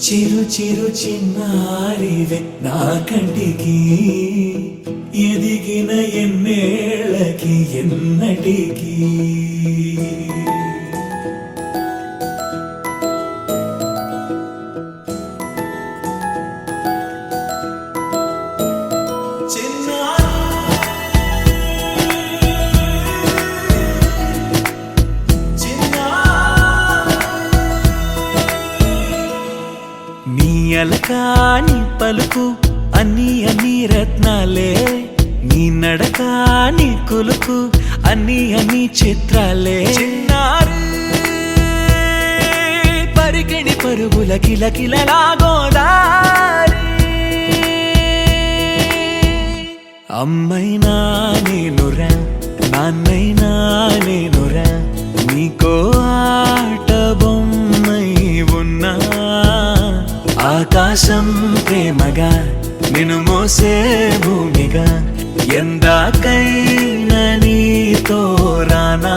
చిరు చిరు చిన్నారివే నా కంటికి ఎదిగిన ఎన్నేళ్ళకి ఎన్నటికి అలకాని పలుకు అన్ని అన్ని రత్నాలే నీ నడకాని కులుకు అన్ని అన్ని చిత్రాలే పరికిణి పరుగుల కిలకిలలాగోదారి అమ్మైనా నేనురా నాన్నైనా నేనురా నీకో ఆట బొమ్మై ఉన్నా ఆకాశం ప్రేమగా నిన్ను మోసే భూమిగా ఎందాకైనా నీతో రానా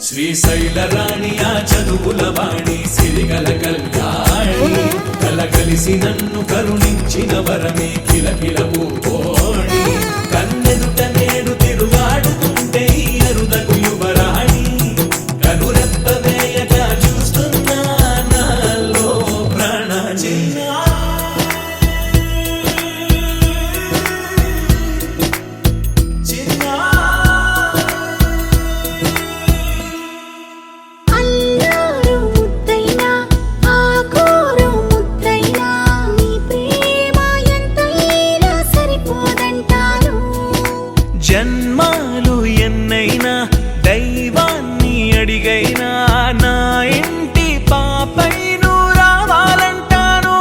శ్రీశైల రాణి ఆ చదువుల వాణి సిరిగల కళ్యాణి కలగలిసి నన్ను కరుణించిన వరమే కిలకిల పూకోణి కన్నెదుట నేడు తిరుగాడుతుంటే అరుదకు యువరాణి కనురెప్ప వేయగా చూస్తున్నా నాలో ప్రాణ జన్మాలు ఎన్నైనా దైవాన్ని అడిగైనా నా ఇంటి పాపై నువ్వు రావాలంటాను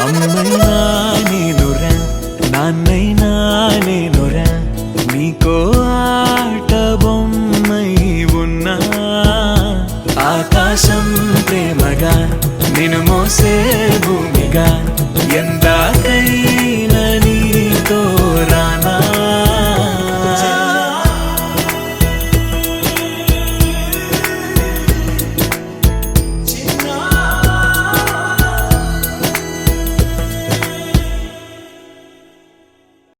అమ్మైనా నేనురా నాన్నైనా నేనురా నీకో ఆట బొమ్మై ఉన్నా ఆకాశం ప్రేమగా నిన్ను మోసే భూమిగా ఎందాక